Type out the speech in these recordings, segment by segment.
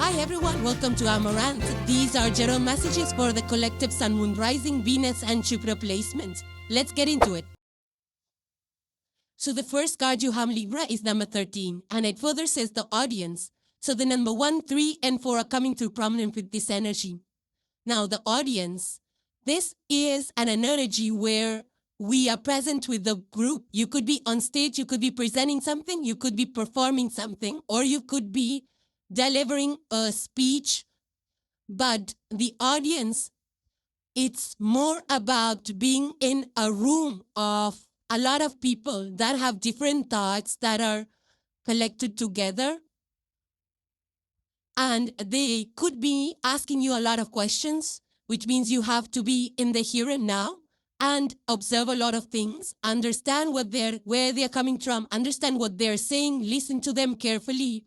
Hi everyone, welcome to Amaranth. These are general messages for the collective Sun, Moon, Rising, Venus and Jupiter placements. Let's get into it. So the first card you have, Libra, is number 13, and it further says the audience. So the number 1, 3 and 4 are coming through prominent with this energy. Now the audience, this is an energy where we are present with the group. You could be on stage, you could be presenting something, you could be performing something, or you could be delivering a speech. But the audience, it's more about being in a room of a lot of people that have different thoughts that are collected together. And they could be asking you a lot of questions, which means you have to be in the here and now and observe a lot of things, understand where they're coming from, understand what they're saying, listen to them carefully.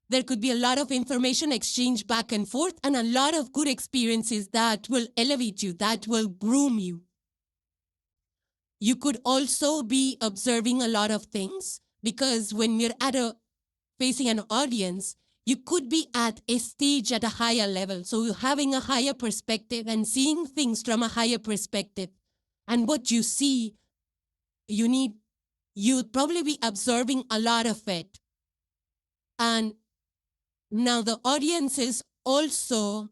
There could be a lot of information exchange back and forth and a lot of good experiences that will elevate you, that will groom you. You could also be observing a lot of things because when you're facing an audience, you could be at a stage at a higher level. So you're having a higher perspective and seeing things from a higher perspective. And what you see, you'd probably be absorbing a lot of it. And now the audience is also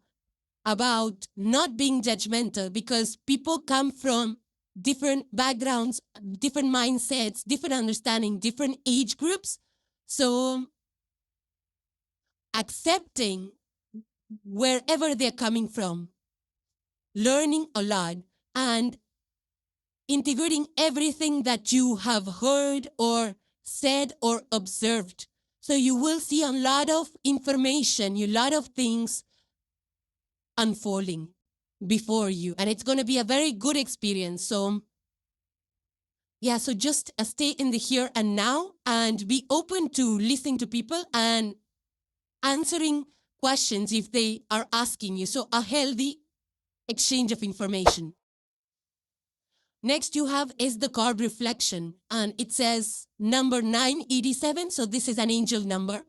about not being judgmental because people come from different backgrounds, different mindsets, different understanding, different age groups. So accepting wherever they're coming from, learning a lot, and integrating everything that you have heard or said or observed. So you will see a lot of information, a lot of things unfolding before you. And it's going to be a very good experience. So yeah, so just stay in the here and now and be open to listening to people and answering questions if they are asking you. So a healthy exchange of information. Next you have is the card reflection, and it says number 987. So this is an angel number.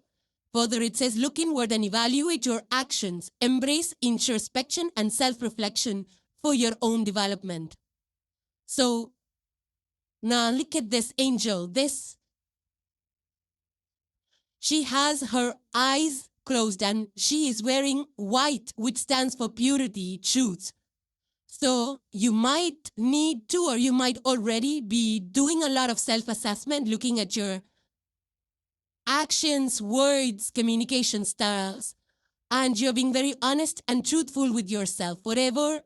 Further, it says, look inward and evaluate your actions. Embrace introspection and self-reflection for your own development. So now look at this angel. She has her eyes closed and she is wearing white, which stands for purity, truth. So you might need to, or you might already be doing a lot of self-assessment, looking at your actions, words, communication styles, and you're being very honest and truthful with yourself. Whatever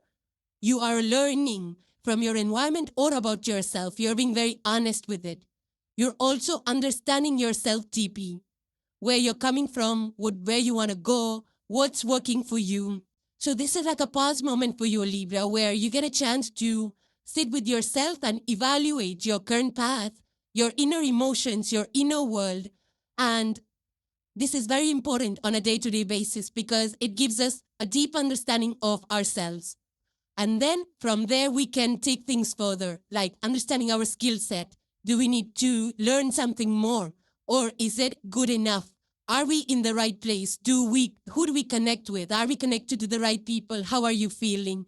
you are learning from your environment or about yourself, you're being very honest with it. You're also understanding yourself deeply, where you're coming from, where you want to go, what's working for you. So this is like a pause moment for you, Libra, where you get a chance to sit with yourself and evaluate your current path, your inner emotions, your inner world. And this is very important on a day-to-day basis because it gives us a deep understanding of ourselves. And then from there, we can take things further, like understanding our skill set. Do we need to learn something more? Or is it good enough? Are we in the right place? Who do we connect with? Are we connected to the right people? How are you feeling?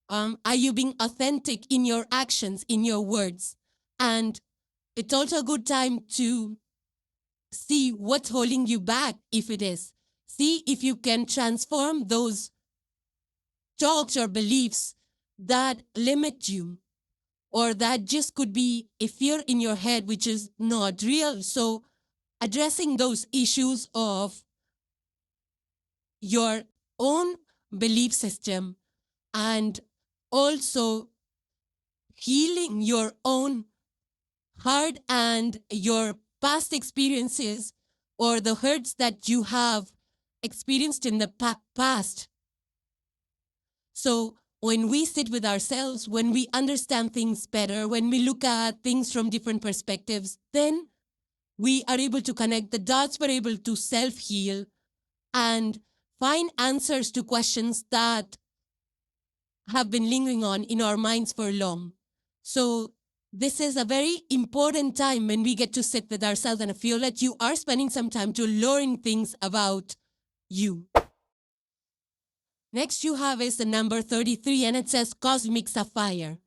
Are you being authentic in your actions, in your words? And it's also a good time to see what's holding you back, if it is. See if you can transform those thoughts or beliefs that limit you, or that just could be a fear in your head, which is not real. So addressing those issues of your own belief system and also healing your own heart and your past experiences or the hurts that you have experienced in the past. So when we sit with ourselves, when we understand things better, when we look at things from different perspectives, then we are able to connect the dots, we're able to self-heal and find answers to questions that have been lingering on in our minds for long. So this is a very important time when we get to sit with ourselves, and I feel that you are spending some time to learn things about you. Next you have is the number 33, and it says cosmic sapphire.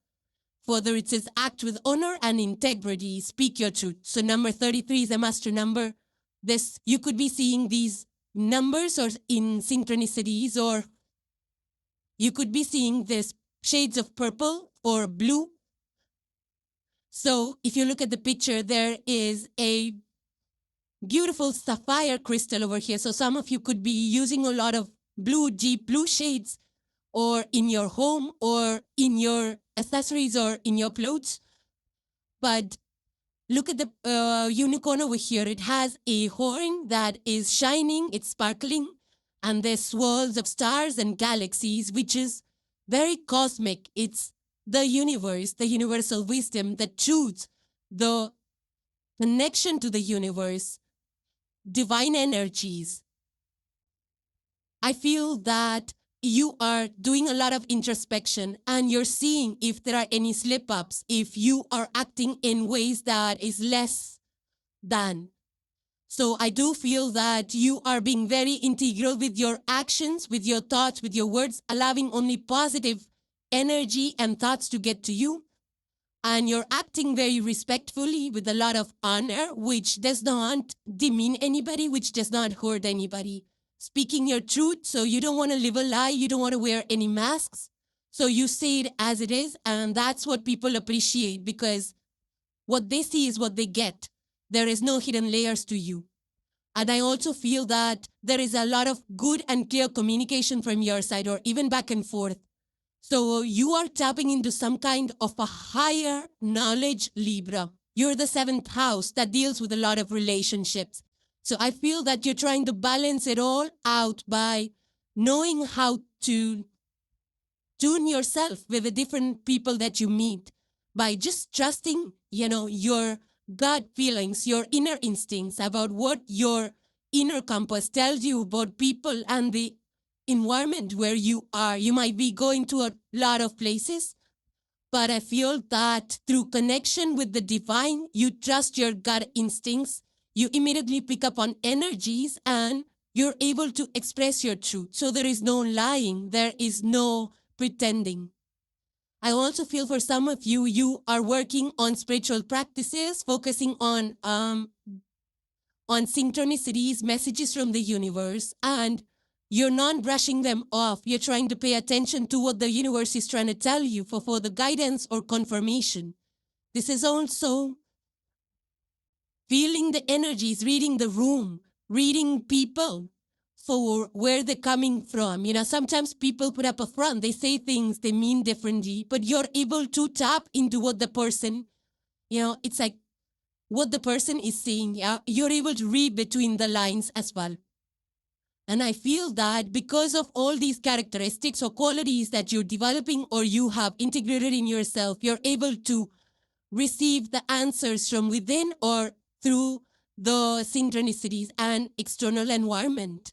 Further, it says act with honor and integrity, speak your truth. So number 33 is a master number. This, you could be seeing these numbers or in synchronicities, or you could be seeing this shades of purple or blue. So if you look at the picture, there is a beautiful sapphire crystal over here. So some of you could be using a lot of blue, deep blue shades, or in your home, or in your accessories, or in your clothes. But look at the unicorn over here. It has a horn that is shining, it's sparkling, and there's swirls of stars and galaxies, which is very cosmic. It's the universe, the universal wisdom, the truth, the connection to the universe, divine energies. I feel that you are doing a lot of introspection, and you're seeing if there are any slip-ups, if you are acting in ways that is less than. So I do feel that you are being very integral with your actions, with your thoughts, with your words, allowing only positive energy and thoughts to get to you. And you're acting very respectfully with a lot of honor, which does not demean anybody, which does not hurt anybody. Speaking your truth, so you don't want to live a lie, you don't want to wear any masks. So you say it as it is, and that's what people appreciate, because what they see is what they get. There is no hidden layers to you. And I also feel that there is a lot of good and clear communication from your side, or even back and forth. So you are tapping into some kind of a higher knowledge, Libra. You're the 7th house that deals with a lot of relationships. So I feel that you're trying to balance it all out by knowing how to tune yourself with the different people that you meet, by just trusting, your gut feelings, your inner instincts about what your inner compass tells you about people and the environment where you are. You might be going to a lot of places, but I feel that through connection with the divine, you trust your gut instincts, you immediately pick up on energies, and you're able to express your truth. So there is no lying, there is no pretending. I also feel for some of you, you are working on spiritual practices, focusing on synchronicities, messages from the universe, and you're not brushing them off. You're trying to pay attention to what the universe is trying to tell you for further guidance or confirmation. This is also feeling the energies, reading the room, reading people for where they're coming from. Sometimes people put up a front, they say things they mean differently, but you're able to tap into what the person, it's like what the person is saying. Yeah, you're able to read between the lines as well. And I feel that because of all these characteristics or qualities that you're developing or you have integrated in yourself, you're able to receive the answers from within or through the synchronicities and external environment.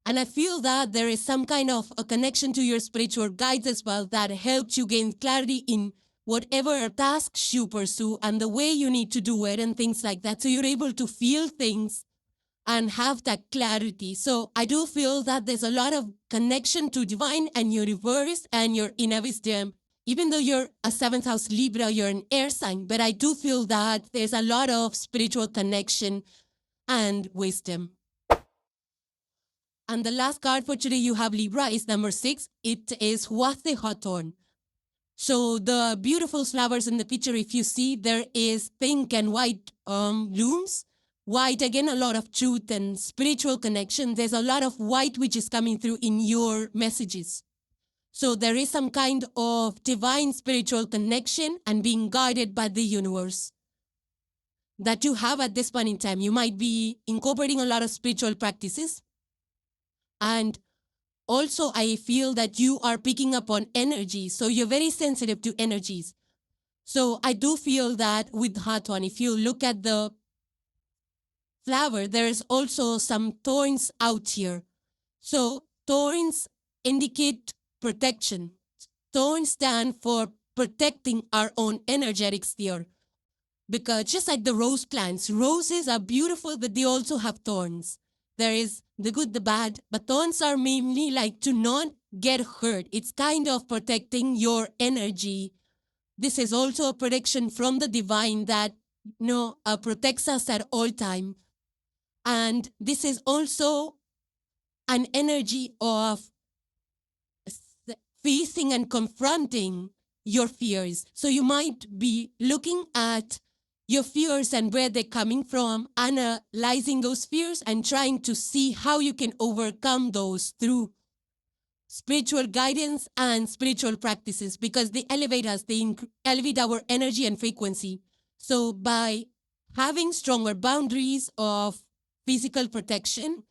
And I feel that there is some kind of a connection to your spiritual guides as well that helps you gain clarity in whatever tasks you pursue and the way you need to do it and things like that. So you're able to feel things and have that clarity. So I do feel that there's a lot of connection to divine and universe and your inner wisdom. Even though you're a 7th house Libra, you're an air sign, but I do feel that there's a lot of spiritual connection and wisdom. And the last card for today you have, Libra, is number 6. It is Huathe Hawthorn. So the beautiful flowers in the picture, if you see, there is pink and white blooms. White, again, a lot of truth and spiritual connection. There's a lot of white which is coming through in your messages. So there is some kind of divine spiritual connection and being guided by the universe that you have at this point in time. You might be incorporating a lot of spiritual practices. And also, I feel that you are picking up on energy. So you're very sensitive to energies. So I do feel that with Hawthorn, if you look at the flower, there is also some thorns out here. So thorns indicate protection. Thorns stand for protecting our own energetic sphere. Because just like the rose plants, roses are beautiful, but they also have thorns. There is the good, the bad, but thorns are mainly like to not get hurt. It's kind of protecting your energy. This is also a protection from the divine that protects us at all time. And this is also an energy of facing and confronting your fears. So you might be looking at your fears and where they're coming from, analyzing those fears and trying to see how you can overcome those through spiritual guidance and spiritual practices, because they elevate us, they elevate our energy and frequency. So by having stronger boundaries of physical protection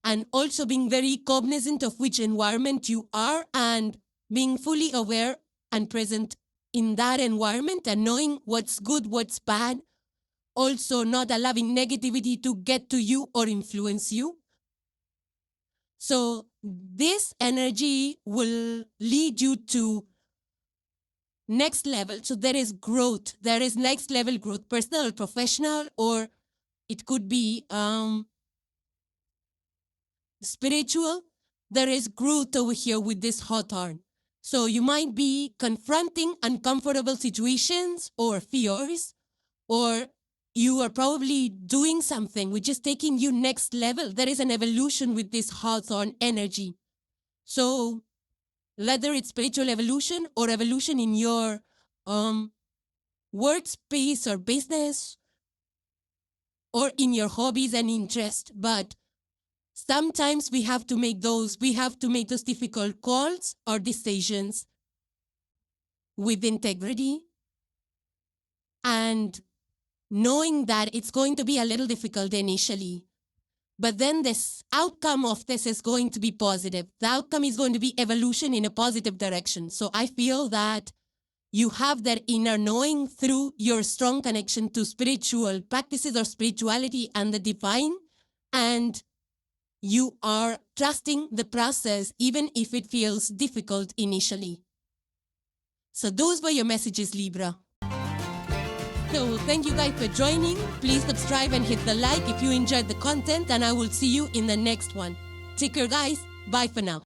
and also being very cognizant of which environment you are and being fully aware and present in that environment and knowing what's good, what's bad, also not allowing negativity to get to you or influence you. So this energy will lead you to next level. So there is growth. There is next level growth, personal, professional, or it could be spiritual. There is growth over here with this hawthorn. So you might be confronting uncomfortable situations or fears, or you are probably doing something which is taking you next level. There is an evolution with this hawthorn energy. So whether it's spiritual evolution or evolution in your workspace or business or in your hobbies and interests, but sometimes we have to make those difficult calls or decisions with integrity and knowing that it's going to be a little difficult initially. But then this outcome of this is going to be positive. The outcome is going to be evolution in a positive direction. So I feel that you have that inner knowing through your strong connection to spiritual practices or spirituality and the divine, and you are trusting the process even if it feels difficult initially. So those were your messages, Libra. So thank you guys for joining. Please subscribe and hit the like if you enjoyed the content, and I will see you in the next one. Take care, guys. Bye for now.